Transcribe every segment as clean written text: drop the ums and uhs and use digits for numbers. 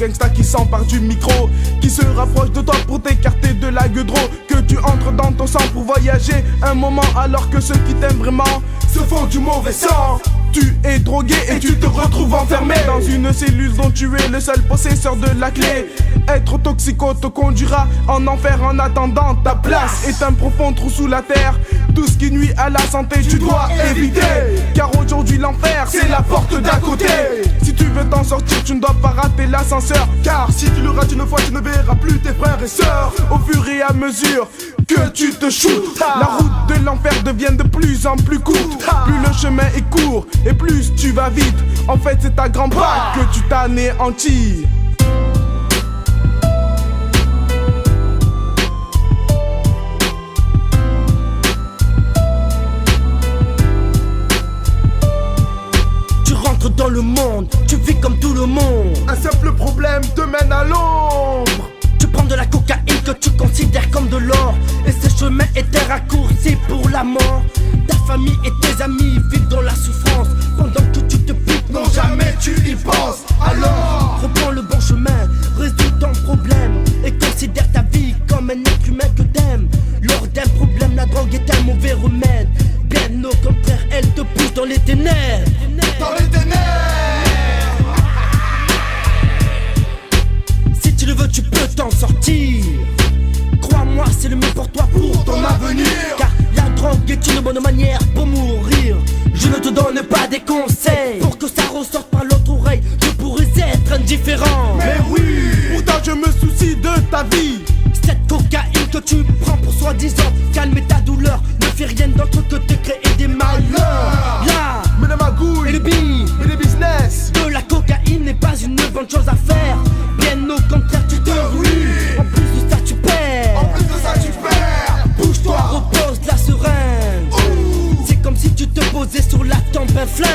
gangsta qui s'empare du micro, qui se rapproche de toi pour t'écarter de la gueudreau. Que tu entres dans ton sang pour voyager un moment, alors que ceux qui t'aiment vraiment se font du mauvais sang. Tu es drogué et tu te retrouves enfermé dans une cellule dont tu es le seul possesseur de la clé. Être toxico te conduira en enfer. En attendant, ta place est un profond trou sous la terre. Tout ce qui nuit à la santé tu dois éviter, car aujourd'hui l'enfer c'est la porte d'à côté. Si tu veux t'en sortir, tu ne dois pas rater l'ascenseur, car si tu le rates une fois, tu ne verras plus tes frères et sœurs. Au fur et à mesure que tu te shootes, la route de l'enfer devient de plus en plus courte. Plus le chemin est court et plus tu vas vite. En fait c'est à grands pas que tu t'anéantis. Dans le monde, tu vis comme tout le monde. Un simple problème te mène à l'ombre. Tu prends de la cocaïne que tu considères comme de l'or, et ce chemin est un raccourci pour la mort. Ta famille et tes amis vivent dans la souffrance pendant que tu te piques. Non, jamais tu y penses. Alors reprends le bon chemin, résous ton problème et considère ta vie comme un être humain que t'aimes. Lors d'un problème, la drogue est un mauvais remède. Bien au contraire, elle te pousse dans les ténèbres. Dans les ténèbres. Si tu le veux, tu peux t'en sortir. Crois-moi, c'est le mieux pour toi, pour ton avenir. Car la drogue est une bonne manière pour mourir. Je ne te donne pas des conseils pour que ça ressorte par l'autre oreille. Je pourrais être indifférent, mais oui, pourtant je me soucie de ta vie. Cette cocaïne que tu prends pour soi-disant calmer ta douleur ne fait rien d'autre que te créer des malheurs. Là, mais la magouille et le billes et les business de la cocaïne n'est pas une bonne chose à faire. Bien au contraire, tu te ruines. En plus de ça, tu perds. En plus de ça, tu perds. Bouge-toi, repose la seringue. C'est comme si tu te posais sur la tempe un flingue.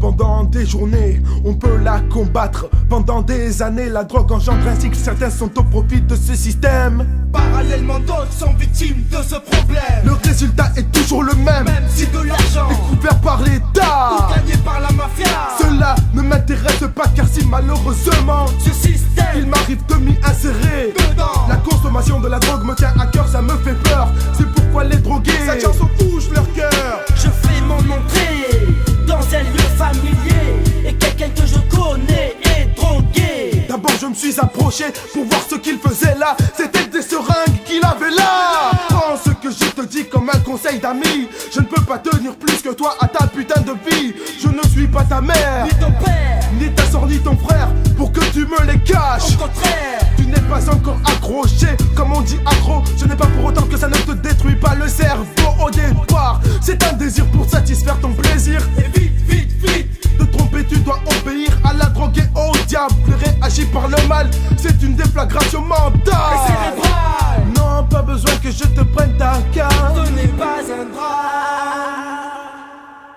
Pendant des journées, on peut la combattre. Pendant des années, la drogue engendre ainsi que certains sont au profit de ce système. Parallèlement, d'autres sont victimes de ce problème. Le résultat est toujours le même, même si de l'argent est couvert par l'État ou gagné par la mafia. Cela ne m'intéresse pas, car si malheureusement ce système il m'arrive de m'y insérer dedans, la consommation de la drogue me tient à cœur, ça me fait peur. C'est pourquoi les drogués, cette chanson touche leur cœur. Je fais mon entrée dans un lieu familier, et quelqu'un que je connais est drogué. D'abord je me suis approché pour voir ce qu'il faisait là. C'était des seringues qu'il avait là. Prends ce que je te dis comme un conseil d'ami. Je ne peux pas tenir plus que toi à ta putain de vie. Je ne suis pas ta mère, ni ton père, ni ta soeur, ni ton frère, pour que tu me les caches. Au contraire, tu n'es pas encore accroché, comme on dit accro. Je n'ai pas pour autant que ça ne te détruit pas le cerveau au départ. C'est un désir pour satisfaire ton plaisir. Et vite, vite, vite, te tromper, tu dois obéir à la drogue et au diable. Réagir par le mal, c'est une déflagration mentale et cérébrale. Non, pas besoin que je te prenne ta carte. Ce n'est pas un drame,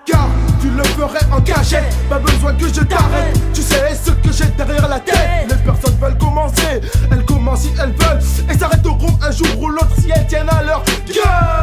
car tu le ferais en cachette. Pas besoin que je t'arrête. Tu sais ce que j'ai derrière la tête. Les personnes veulent commencer, elles commencent si elles veulent, et s'arrêteront un jour ou l'autre si elles tiennent à leur gueule.